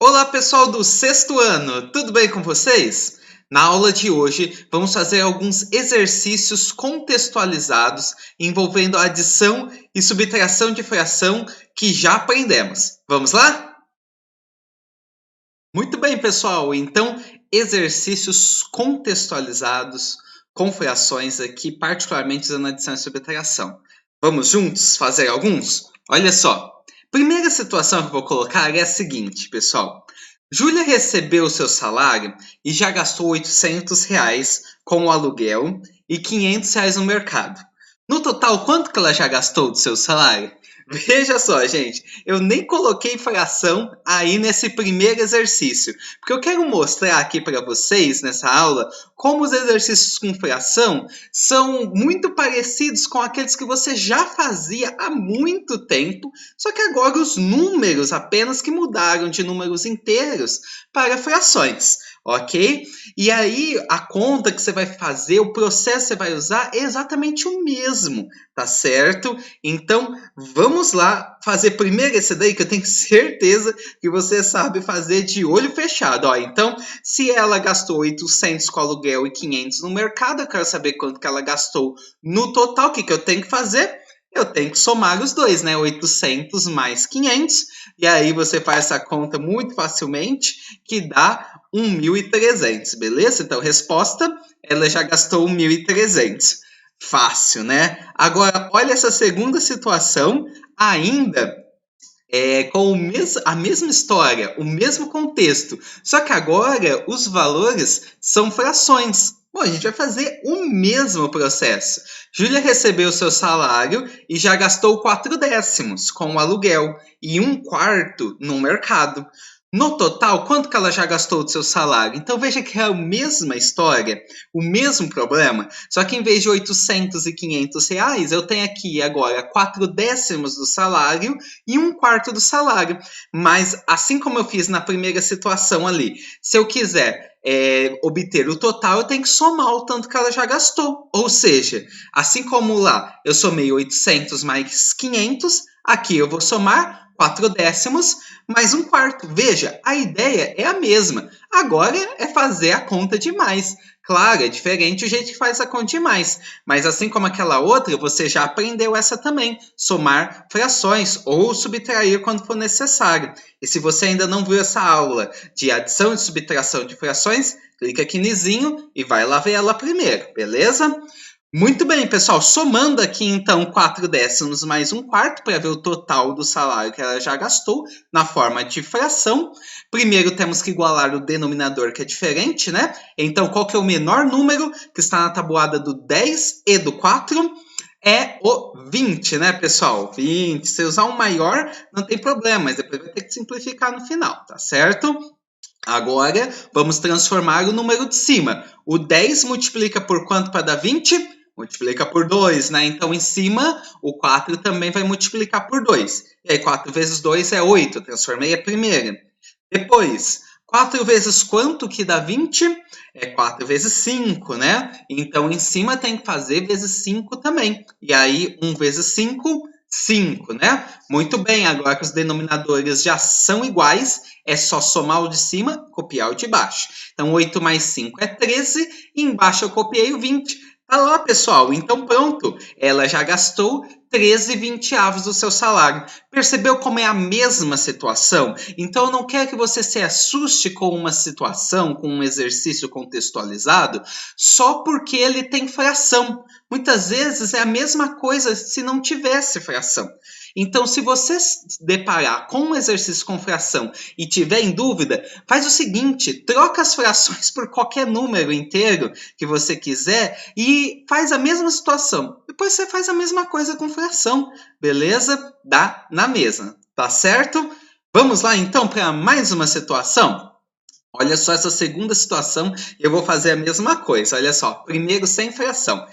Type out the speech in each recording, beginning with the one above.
Olá, pessoal do sexto ano, tudo bem com vocês? Na aula de hoje, vamos fazer alguns exercícios contextualizados envolvendo a adição e subtração de fração que já aprendemos. Vamos lá? Muito bem, pessoal. Então, exercícios contextualizados com frações aqui, particularmente usando adição e subtração. Vamos juntos fazer alguns? Olha só. Primeira situação que eu vou colocar é a seguinte, pessoal. Júlia recebeu o seu salário e já gastou R$ 800 com o aluguel e R$ 500 no mercado. No total, quanto que ela já gastou do seu salário? Veja só, gente, eu nem coloquei fração aí nesse primeiro exercício, porque eu quero mostrar aqui para vocês nessa aula como os exercícios com fração são muito parecidos com aqueles que você já fazia há muito tempo, só que agora os números apenas que mudaram de números inteiros para frações. Ok? E aí, a conta que você vai fazer, o processo que você vai usar é exatamente o mesmo, tá certo? Então, vamos lá fazer primeiro esse daí, que eu tenho certeza que você sabe fazer de olho fechado. Ó, então, se ela gastou 800 com aluguel e 500 no mercado, eu quero saber quanto que ela gastou no total. O que que eu tenho que fazer? Eu tenho que somar os dois, né? 800 mais 500. E aí você faz essa conta muito facilmente, que dá 1.300, beleza? Então, resposta, ela já gastou 1.300. Fácil, né? Agora, olha essa segunda situação, ainda com a mesma história, o mesmo contexto, só que agora os valores são frações. Bom, a gente vai fazer o mesmo processo. Júlia recebeu seu salário e já gastou 4/10 com o aluguel e 1/4 no mercado. No total, quanto que ela já gastou do seu salário? Então veja que é a mesma história, o mesmo problema, só que em vez de 800 e 500 reais, eu tenho aqui agora 4/10 do salário e 1/4 do salário. Mas assim como eu fiz na primeira situação ali, se eu quiser obter o total, eu tenho que somar o tanto que ela já gastou. Ou seja, assim como lá eu somei 800 mais 500, aqui eu vou somar 4/10 mais 1/4. Veja, a ideia é a mesma. Agora é fazer a conta de mais. Claro, é diferente o jeito que faz a conta de mais, mas assim como aquela outra, você já aprendeu essa também, somar frações ou subtrair quando for necessário. E se você ainda não viu essa aula de adição e subtração de frações, clica aqui nizinho e vai lá ver ela primeiro, beleza? Muito bem, pessoal. Somando aqui, então, 4/10 mais 1/4 para ver o total do salário que ela já gastou na forma de fração. Primeiro, temos que igualar o denominador, que é diferente, né? Então, qual que é o menor número que está na tabuada do 10 e do 4? É o 20, né, pessoal? 20. Se usar um maior, não tem problema, mas depois vai ter que simplificar no final, tá certo? Agora, vamos transformar o número de cima. O 10 multiplica por quanto para dar 20? Multiplica por 2, né? Então, em cima, o 4 também vai multiplicar por 2. E aí, 4 vezes 2 é 8. Eu transformei a primeira. Depois, 4 vezes quanto que dá 20? É 4 vezes 5, né? Então, em cima tem que fazer vezes 5 também. E aí, 1 vezes 5, 5, né? Muito bem, agora que os denominadores já são iguais, é só somar o de cima, copiar o de baixo. Então, 8 mais 5 é 13, e embaixo eu copiei o 20. Tá lá, pessoal. Então, pronto. Ela já gastou 13/20 do seu salário. Percebeu como é a mesma situação? Então, eu não quero que você se assuste com uma situação, com um exercício contextualizado, só porque ele tem fração. Muitas vezes é a mesma coisa se não tivesse fração. Então, se você se deparar com um exercício com fração e tiver em dúvida, faz o seguinte, troca as frações por qualquer número inteiro que você quiser e faz a mesma situação. Depois você faz a mesma coisa com fração, beleza? Dá na mesma, tá certo? Vamos lá então para mais uma situação? Olha só essa segunda situação, eu vou fazer a mesma coisa. Olha só, primeiro sem fração.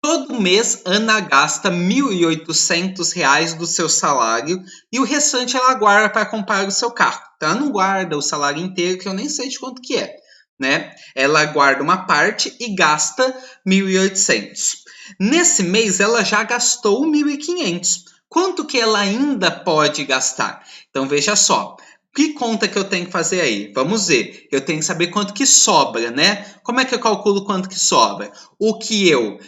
Todo mês, Ana gasta R$ 1.800 do seu salário e o restante ela guarda para comprar o seu carro. Então, ela não guarda o salário inteiro, que eu nem sei de quanto que é, né? Ela guarda uma parte e gasta 1.800. Nesse mês, ela já gastou 1.500. Quanto que ela ainda pode gastar? Então, veja só. Que conta que eu tenho que fazer aí? Vamos ver. Eu tenho que saber quanto que sobra, né? Como é que eu calculo quanto que sobra? O que eu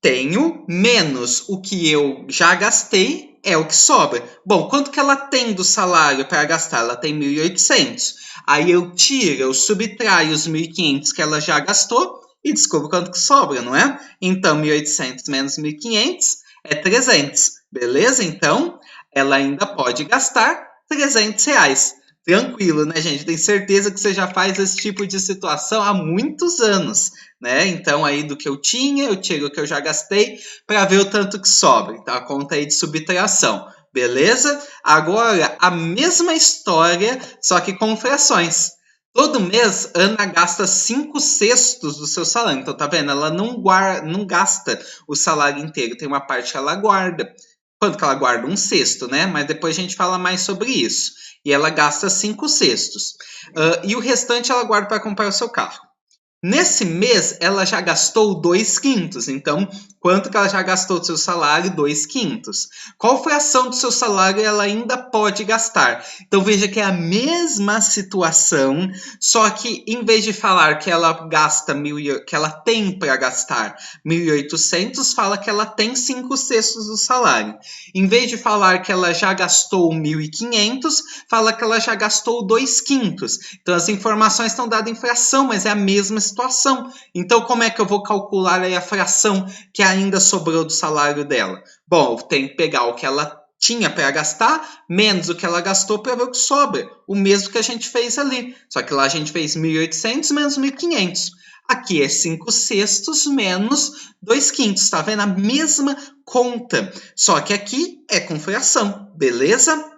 tenho menos o que eu já gastei é o que sobra. Bom, quanto que ela tem do salário para gastar? Ela tem 1.800. Aí eu subtraio os 1.500 que ela já gastou e descubro quanto que sobra, não é? Então, 1.800 menos 1.500 é 300, beleza? Então, ela ainda pode gastar R$ 300. Tranquilo, né, gente? Tenho certeza que você já faz esse tipo de situação há muitos anos, né? Então, aí do que eu tinha, eu tiro o que eu já gastei para ver o tanto que sobra. Então, a conta aí de subtração, beleza? Agora, a mesma história, só que com frações. Todo mês, Ana gasta 5/6 do seu salário. Então, tá vendo? Ela não gasta o salário inteiro. Tem uma parte que ela guarda. Quanto que ela guarda? 1/6, né? Mas depois a gente fala mais sobre isso. E ela gasta 5/6. E o restante ela guarda para comprar o seu carro. Nesse mês, ela já gastou 2/5. Então, quanto que ela já gastou do seu salário? 2/5. Qual fração do seu salário ela ainda pode gastar? Então, veja que é a mesma situação, só que em vez de falar que ela gasta que ela tem para gastar 1.800, fala que ela tem 5/6 do salário. Em vez de falar que ela já gastou 1.500, fala que ela já gastou 2/5. Então, as informações estão dadas em fração, mas é a mesma situação. Então, como é que eu vou calcular aí a fração que ainda sobrou do salário dela? Bom, eu tenho que pegar o que ela tinha para gastar, menos o que ela gastou para ver o que sobra. O mesmo que a gente fez ali. Só que lá a gente fez 1.800 menos 1.500. Aqui é 5/6 menos 2/5. Tá vendo? A mesma conta. Só que aqui é com fração, beleza?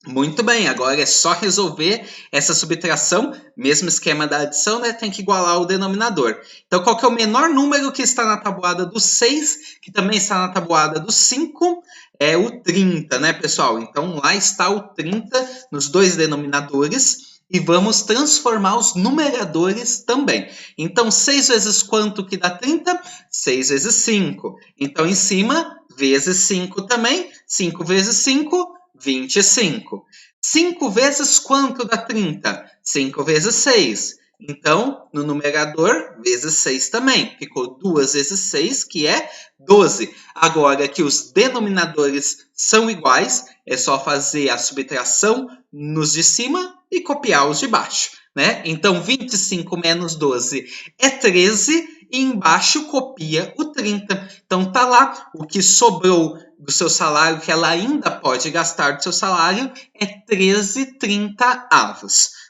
Muito bem, agora é só resolver essa subtração, mesmo esquema da adição, né? Tem que igualar o denominador. Então, qual que é o menor número que está na tabuada do 6, que também está na tabuada do 5? É o 30, né, pessoal? Então, lá está o 30 nos dois denominadores. E vamos transformar os numeradores também. Então, 6 vezes quanto que dá 30? 6 vezes 5. Então, em cima, vezes 5 também. 5 vezes 5, 25. 5 vezes quanto dá 30? 5 vezes 6. Então, no numerador, vezes 6 também. Ficou 2 vezes 6, que é 12. Agora que os denominadores são iguais, é só fazer a subtração nos de cima e copiar os de baixo, né? Então, 25 menos 12 é 13 e embaixo copia o 30. Então, tá lá o que sobrou do seu salário, que ela ainda pode gastar do seu salário, é 13/30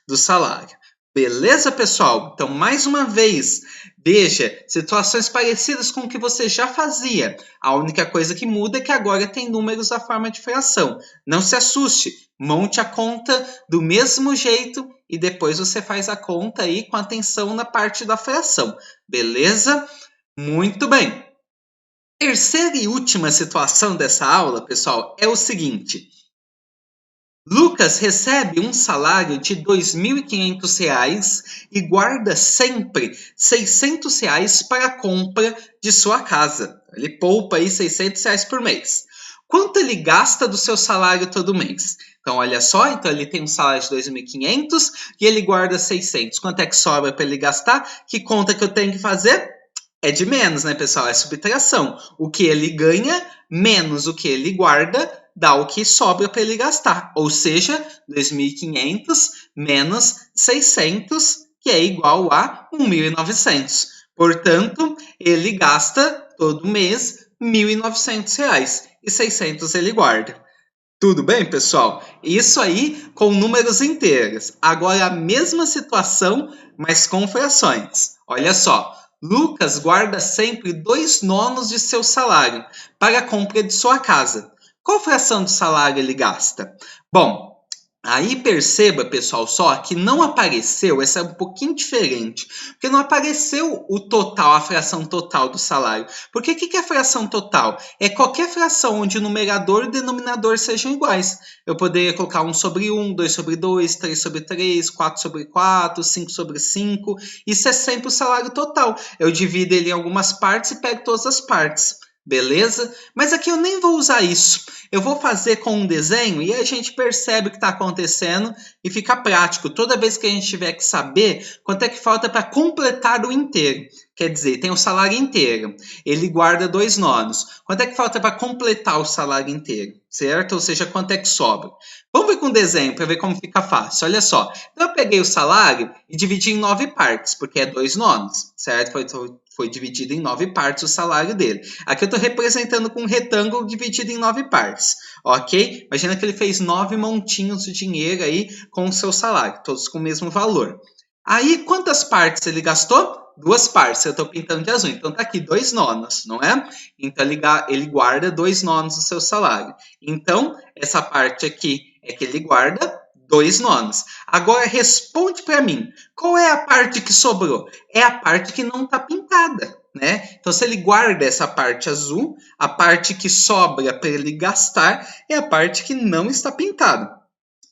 do salário. Beleza, pessoal? Então, mais uma vez, veja situações parecidas com o que você já fazia. A única coisa que muda é que agora tem números da forma de fração. Não se assuste, monte a conta do mesmo jeito e depois você faz a conta aí com atenção na parte da fração. Beleza? Muito bem. Terceira e última situação dessa aula, pessoal, é o seguinte. Lucas recebe um salário de R$ 2.500 e guarda sempre R$ 600 para a compra de sua casa. Ele poupa aí R$ 600 por mês. Quanto ele gasta do seu salário todo mês? Então, olha só, então ele tem um salário de 2.500 e ele guarda 600. Quanto é que sobra para ele gastar? Que conta que eu tenho que fazer? É de menos, né, pessoal? É subtração. O que ele ganha menos o que ele guarda dá o que sobra para ele gastar. Ou seja, 2.500 menos 600, que é igual a 1.900. Portanto, ele gasta todo mês R$ 1.900 e 600 ele guarda. Tudo bem, pessoal? Isso aí com números inteiros. Agora a mesma situação, mas com frações. Olha só. Lucas guarda sempre 2/9 de seu salário para a compra de sua casa. Qual fração do salário ele gasta? Bom, aí perceba, pessoal, só que não apareceu, essa é um pouquinho diferente, porque não apareceu o total, a fração total do salário. Porque o que é a fração total? É qualquer fração onde o numerador e o denominador sejam iguais. Eu poderia colocar 1/1, 2/2, 3/3, 4/4, 5/5. Isso é sempre o salário total. Eu divido ele em algumas partes e pego todas as partes. beleza? Mas aqui eu nem vou usar isso. Eu vou fazer com um desenho e a gente percebe o que está acontecendo e fica prático. Toda vez que a gente tiver que saber quanto é que falta para completar o inteiro. Quer dizer, tem o salário inteiro. Ele guarda 2 nonos. Quanto é que falta para completar o salário inteiro? Certo? Ou seja, quanto é que sobra? Vamos ver com o desenho para ver como fica fácil. Olha só. Então, eu peguei o salário e dividi em 9 partes, porque é 2 nonos, certo? Foi dividido em 9 partes o salário dele. Aqui eu estou representando com um retângulo dividido em 9 partes, ok? Imagina que ele fez 9 montinhos de dinheiro aí com o seu salário, todos com o mesmo valor. Aí, quantas partes ele gastou? 2 partes, eu estou pintando de azul. Então, tá aqui 2 nonos, não é? Então, ele guarda 2 nonos do seu salário. Então, essa parte aqui é que ele guarda 2 nonos. Agora, responde para mim, qual é a parte que sobrou? É a parte que não está pintada, né? Então, se ele guarda essa parte azul, a parte que sobra para ele gastar é a parte que não está pintada.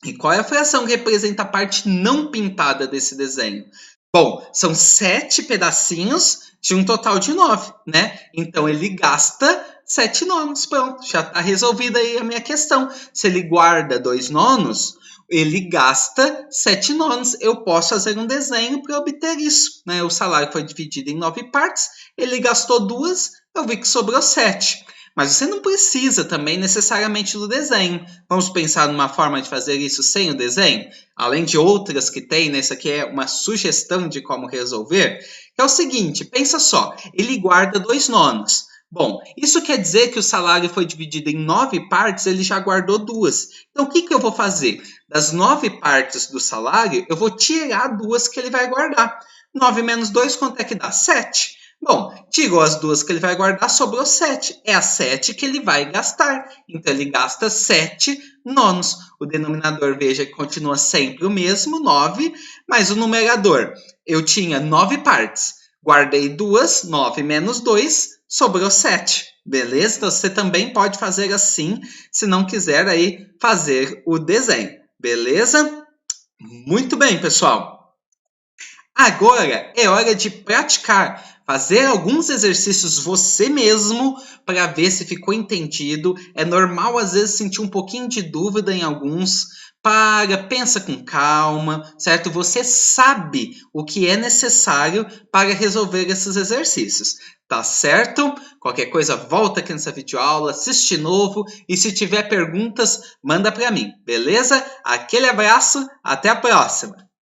E qual é a fração que representa a parte não pintada desse desenho? Bom, são 7 pedacinhos de um total de 9, né? Então, ele gasta 7 nonos. Pronto, já está resolvida aí a minha questão. Se ele guarda 2 nonos, ele gasta 7 nonos. Eu posso fazer um desenho para obter isso, né? O salário foi dividido em 9 partes, ele gastou 2, eu vi que sobrou 7. Mas você não precisa também necessariamente do desenho. Vamos pensar numa forma de fazer isso sem o desenho? Além de outras que tem, né? Isso aqui é uma sugestão de como resolver. Que é o seguinte, pensa só, ele guarda 2 nonos. Bom, isso quer dizer que o salário foi dividido em 9 partes, ele já guardou 2. Então, o que eu vou fazer? Das 9 partes do salário, eu vou tirar 2 que ele vai guardar. 9 menos 2, quanto é que dá? 7. Bom, tirou as 2 que ele vai guardar, sobrou 7. É a 7 que ele vai gastar. Então, ele gasta 7 nonos. O denominador, veja que continua sempre o mesmo, 9, mas o numerador, eu tinha 9 partes. Guardei 2, 9 menos 2, sobrou 7. Beleza? Então, você também pode fazer assim, se não quiser aí fazer o desenho. Beleza? Muito bem, pessoal. Agora é hora de praticar, fazer alguns exercícios você mesmo para ver se ficou entendido. É normal às vezes sentir um pouquinho de dúvida em alguns. Pensa com calma, certo? Você sabe o que é necessário para resolver esses exercícios, tá certo? Qualquer coisa, volta aqui nessa videoaula, assiste de novo e se tiver perguntas, manda para mim, beleza? Aquele abraço, até a próxima!